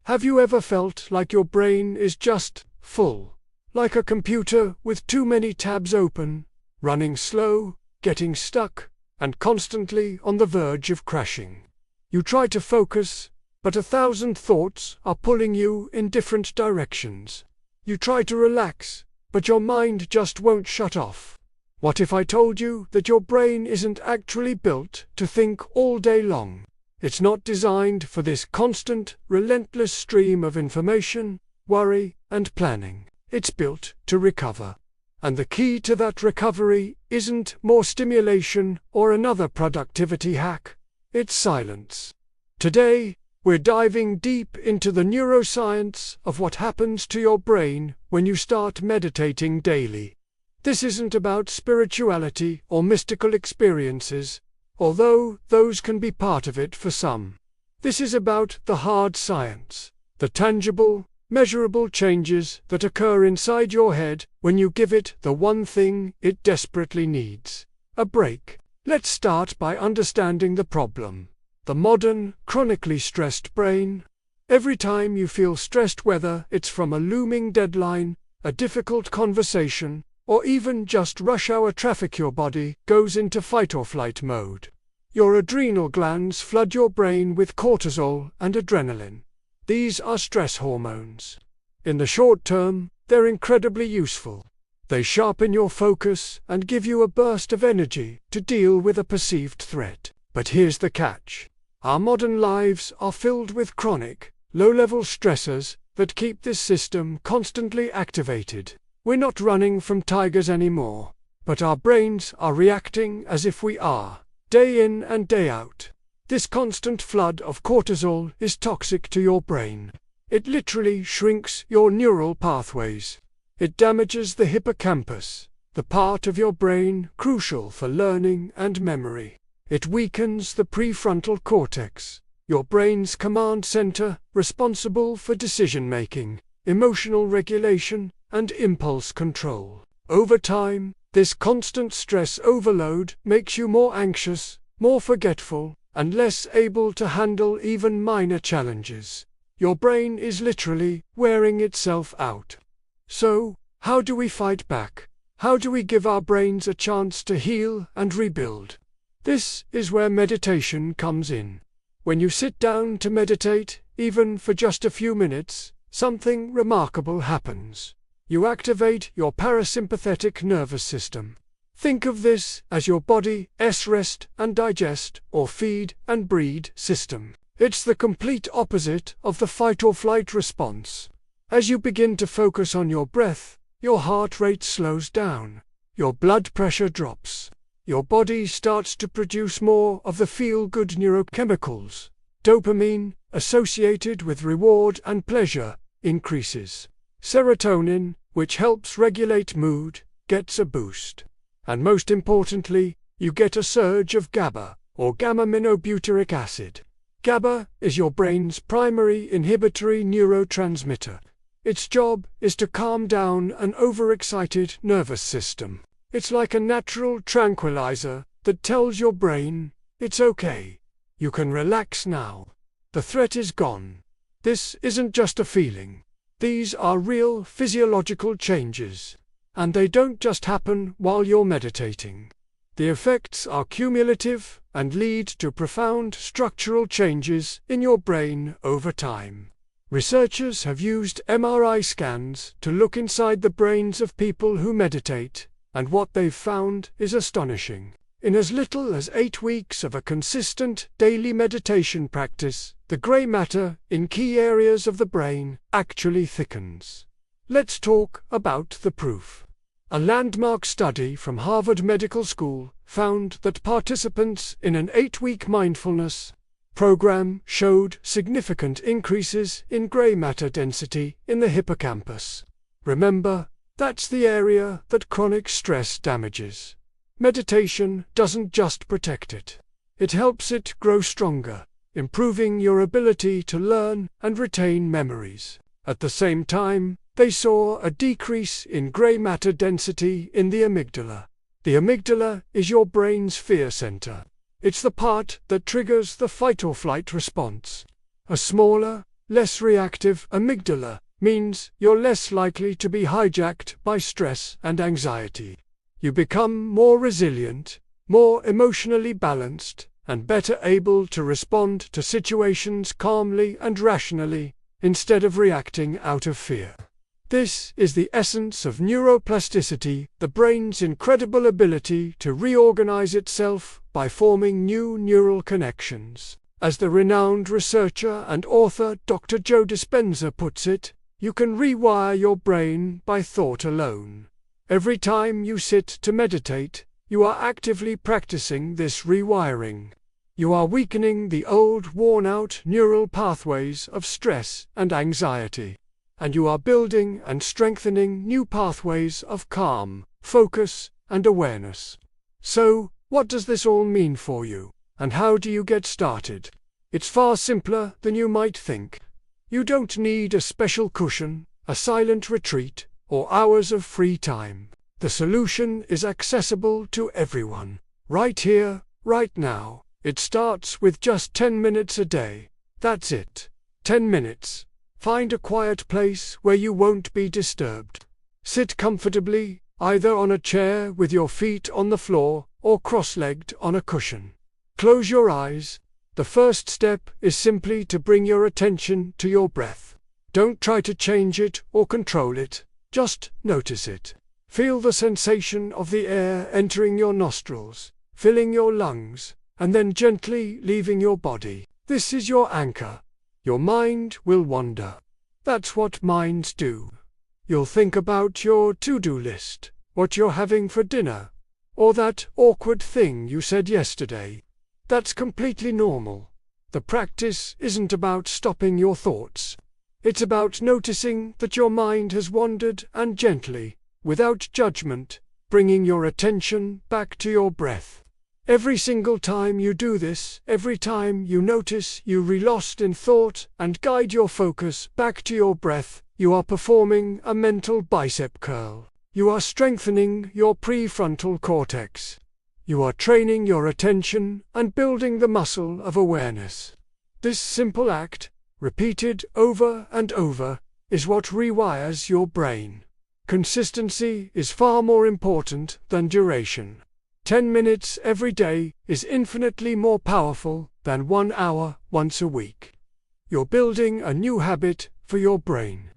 Have you ever felt like your brain is just full? Like a computer with too many tabs open, running slow, getting stuck, and constantly on the verge of crashing. You try to focus, but 1,000 thoughts are pulling you in different directions. You try to relax, but your mind just won't shut off. What if I told you that your brain isn't actually built to think all day long? It's not designed for this constant, relentless stream of information, worry, and planning. It's built to recover. And the key to that recovery isn't more stimulation or another productivity hack. It's silence. Today, we're diving deep into the neuroscience of what happens to your brain when you start meditating daily. This isn't about spirituality or mystical experiences, although those can be part of it for some. This is about the hard science, the tangible, measurable changes that occur inside your head when you give it the one thing it desperately needs: a break. Let's start by understanding the problem. The modern, chronically stressed brain. Every time you feel stressed, whether it's from a looming deadline, a difficult conversation, or even just rush hour traffic, your body goes into fight or flight mode. Your adrenal glands flood your brain with cortisol and adrenaline. These are stress hormones. In the short term, they're incredibly useful. They sharpen your focus and give you a burst of energy to deal with a perceived threat. But here's the catch. Our modern lives are filled with chronic, low-level stressors that keep this system constantly activated. We're not running from tigers anymore, but our brains are reacting as if we are, day in and day out. This constant flood of cortisol is toxic to your brain. It literally shrinks your neural pathways. It damages the hippocampus, the part of your brain crucial for learning and memory. It weakens the prefrontal cortex, your brain's command center responsible for decision-making, emotional regulation, and impulse control. Over time, this constant stress overload makes you more anxious, more forgetful, and less able to handle even minor challenges. Your brain is literally wearing itself out. So, how do we fight back? How do we give our brains a chance to heal and rebuild? This is where meditation comes in. When you sit down to meditate, even for just a few minutes, something remarkable happens. You activate your parasympathetic nervous system. Think of this as your body's rest and digest, or feed and breed system. It's the complete opposite of the fight-or-flight response. As you begin to focus on your breath, your heart rate slows down, your blood pressure drops, your body starts to produce more of the feel-good neurochemicals. Dopamine, associated with reward and pleasure, increases. Serotonin, which helps regulate mood, gets a boost. And most importantly, you get a surge of GABA, or gamma-aminobutyric acid. GABA is your brain's primary inhibitory neurotransmitter. Its job is to calm down an overexcited nervous system. It's like a natural tranquilizer that tells your brain, it's okay. You can relax now. The threat is gone. This isn't just a feeling. These are real physiological changes. And they don't just happen while you're meditating. The effects are cumulative and lead to profound structural changes in your brain over time. Researchers have used MRI scans to look inside the brains of people who meditate, and what they've found is astonishing. In as little as 8 weeks of a consistent daily meditation practice, the gray matter in key areas of the brain actually thickens. Let's talk about the proof. A landmark study from Harvard Medical School found that participants in an 8-week mindfulness program showed significant increases in gray matter density in the hippocampus. Remember, that's the area that chronic stress damages. Meditation doesn't just protect it. It helps it grow stronger, improving your ability to learn and retain memories. At the same time, they saw a decrease in gray matter density in the amygdala. The amygdala is your brain's fear center. It's the part that triggers the fight-or-flight response. A smaller, Less reactive amygdala means you're less likely to be hijacked by stress and anxiety. You become more resilient, more emotionally balanced, and better able to respond to situations calmly and rationally, instead of reacting out of fear. This is the essence of neuroplasticity, the brain's incredible ability to reorganize itself by forming new neural connections. As the renowned researcher and author Dr. Joe Dispenza puts it, you can rewire your brain by thought alone. Every time you sit to meditate, you are actively practicing this rewiring. You are weakening the old, worn-out neural pathways of stress and anxiety, and you are building and strengthening new pathways of calm, focus, and awareness. So, what does this all mean for you, and how do you get started? It's far simpler than you might think. You don't need a special cushion, a silent retreat, or hours of free time. The solution is accessible to everyone, right here, right now. It starts with just 10 minutes a day. That's it. 10 minutes. Find a quiet place where you won't be disturbed. Sit comfortably, either on a chair with your feet on the floor or cross-legged on a cushion. Close your eyes. The first step is simply to bring your attention to your breath. Don't try to change it or control it. Just notice it. Feel the sensation of the air entering your nostrils, filling your lungs, and then gently leaving your body. This is your anchor. Your mind will wander. That's what minds do. You'll think about your to-do list, what you're having for dinner, or that awkward thing you said yesterday. That's completely normal. The practice isn't about stopping your thoughts. It's about noticing that your mind has wandered and gently, without judgment, bringing your attention back to your breath. Every single time you do this, every time you notice you're lost in thought and guide your focus back to your breath, you are performing a mental bicep curl. You are strengthening your prefrontal cortex. You are training your attention and building the muscle of awareness. This simple act, repeated over and over, is what rewires your brain. Consistency is far more important than duration. 10 minutes every day is infinitely more powerful than 1 hour once a week. You're building a new habit for your brain.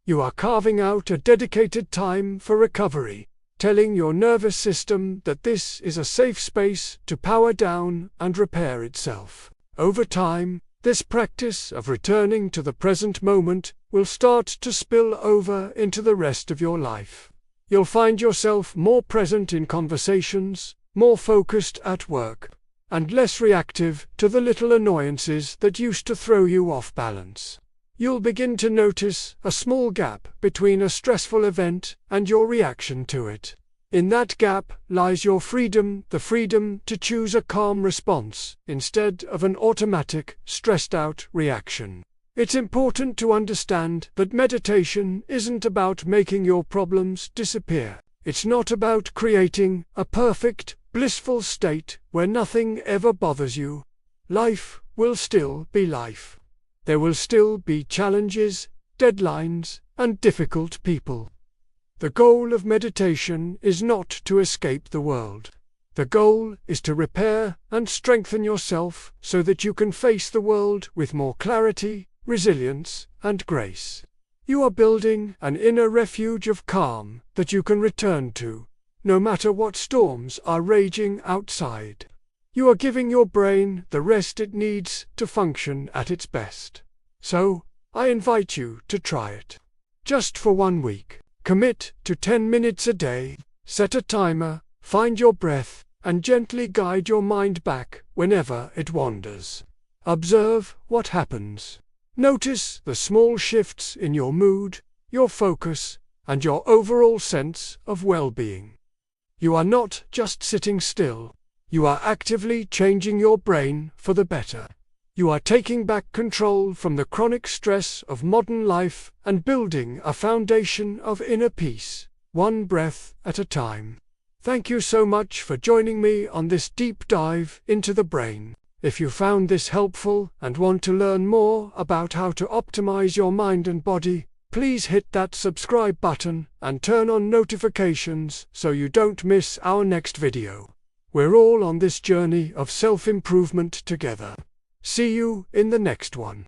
You are carving out a dedicated time for recovery, telling your nervous system that this is a safe space to power down and repair itself. Over time, this practice of returning to the present moment will start to spill over into the rest of your life. You'll find yourself more present in conversations, more focused at work, and less reactive to the little annoyances that used to throw you off balance. You'll begin to notice a small gap between a stressful event and your reaction to it. In that gap lies your freedom, the freedom to choose a calm response instead of an automatic, stressed-out reaction. It's important to understand that meditation isn't about making your problems disappear. It's not about creating a perfect, blissful state where nothing ever bothers you. Life will still be life. There will still be challenges, deadlines, and difficult people. The goal of meditation is not to escape the world. The goal is to repair and strengthen yourself so that you can face the world with more clarity, resilience, and grace. You are building an inner refuge of calm that you can return to, no matter what storms are raging outside. You are giving your brain the rest it needs to function at its best. So, I invite you to try it. Just for 1 week. Commit to 10 minutes a day, set a timer, find your breath, and gently guide your mind back whenever it wanders. Observe what happens. Notice the small shifts in your mood, your focus, and your overall sense of well-being. You are not just sitting still. You are actively changing your brain for the better. You are taking back control from the chronic stress of modern life and building a foundation of inner peace, one breath at a time. Thank you so much for joining me on this deep dive into the brain. If you found this helpful and want to learn more about how to optimize your mind and body, please hit that subscribe button and turn on notifications so you don't miss our next video. We're all on this journey of self-improvement together. See you in the next one.